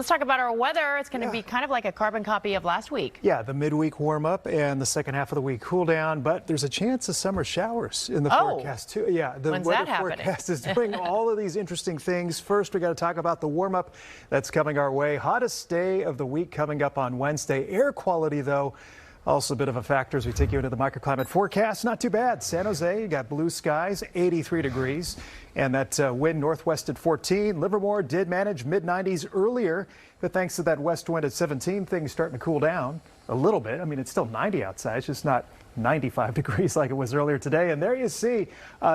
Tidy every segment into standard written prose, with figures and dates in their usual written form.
Let's talk about our weather. It's going to be kind of like a carbon copy of last week. Yeah, the midweek warm up and the second half of the week cool down, but there's a chance of summer showers in the forecast too. Yeah, the weather forecast is doing all of these interesting things. First, we got to talk about the warm up that's coming our way. Hottest day of the week coming up on Wednesday. Air quality, though, also a bit of a factor as we take you into the microclimate forecast. Not too bad. San Jose, you got blue skies, 83 degrees, and that wind northwest at 14. Livermore did manage mid-90s earlier, but thanks to that west wind at 17, things starting to cool down a little bit. I mean, it's still 90 outside. It's just not 95 degrees like it was earlier today. And there you see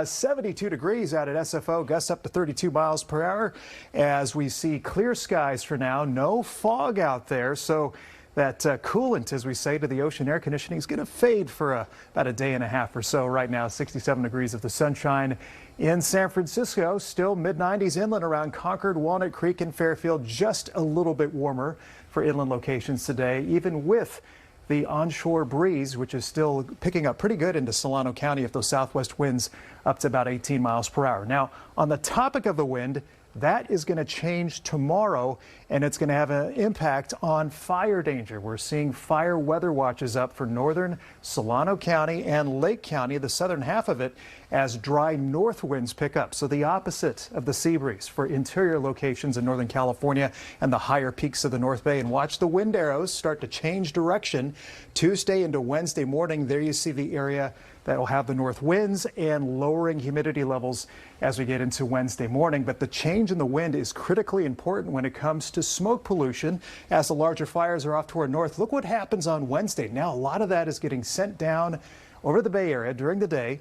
72 degrees out at SFO, gusts up to 32 miles per hour as we see clear skies for now. No fog out there. So that coolant, as we say, to the ocean air conditioning is going to fade for about a day and a half or so. Right now, 67 degrees of the sunshine in San Francisco. Still mid-90s inland around Concord, Walnut Creek, and Fairfield. Just a little bit warmer for inland locations today, even with the onshore breeze, which is still picking up pretty good into Solano County if those southwest winds up to about 18 miles per hour. Now, on the topic of the wind, that is going to change tomorrow, and it's going to have an impact on fire danger. We're seeing fire weather watches up for northern Solano County and Lake County, the southern half of it, as dry north winds pick up. So the opposite of the sea breeze for interior locations in Northern California and the higher peaks of the North Bay. And watch the wind arrows start to change direction Tuesday into Wednesday morning. There you see the area that will have the north winds and lowering humidity levels as we get into Wednesday morning. But the change in the wind is critically important when it comes to smoke pollution as the larger fires are off toward north. Look what happens on Wednesday. Now, a lot of that is getting sent down over the Bay Area during the day.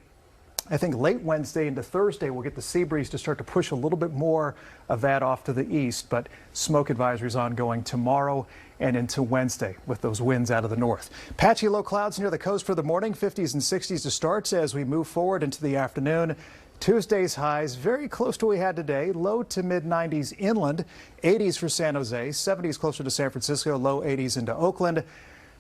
I think late Wednesday into Thursday, we'll get the sea breeze to start to push a little bit more of that off to the east. But smoke advisories ongoing tomorrow and into Wednesday with those winds out of the north. Patchy low clouds near the coast for the morning, 50s and 60s to start as we move forward into the afternoon. Tuesday's highs very close to what we had today, low to mid 90s inland, 80s for San Jose, 70s closer to San Francisco, low 80s into Oakland.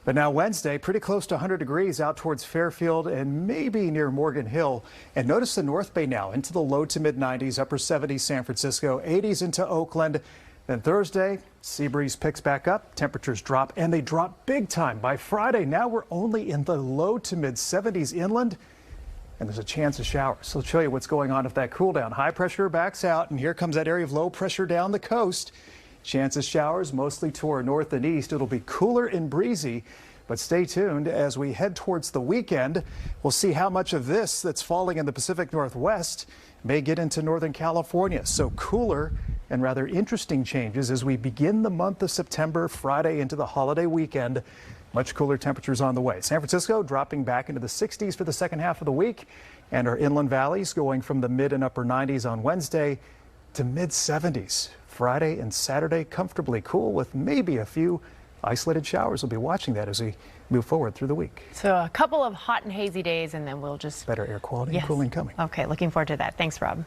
But now Wednesday, pretty close to 100 degrees out towards Fairfield and maybe near Morgan Hill. And notice the North Bay now into the low to mid 90s, upper 70s San Francisco, 80s into Oakland. Then Thursday, sea breeze picks back up, temperatures drop, and they drop big time. By Friday, now we're only in the low to mid 70s inland, and there's a chance of showers. So I'll show you what's going on with that cool down. High pressure backs out, and here comes that area of low pressure down the coast. Chance of showers mostly to our north and east. It'll be cooler and breezy, but stay tuned as we head towards the weekend. We'll see how much of this that's falling in the Pacific Northwest may get into Northern California. So cooler and rather interesting changes as we begin the month of September, Friday into the holiday weekend. Much cooler temperatures on the way. San Francisco dropping back into the 60s for the second half of the week, and our inland valleys going from the mid and upper 90s on Wednesday to mid 70s. Friday and Saturday comfortably cool with maybe a few isolated showers. We'll be watching that as we move forward through the week. So a couple of hot and hazy days, and then we'll just better air quality and cooling coming. Okay, looking forward to that. Thanks, Rob.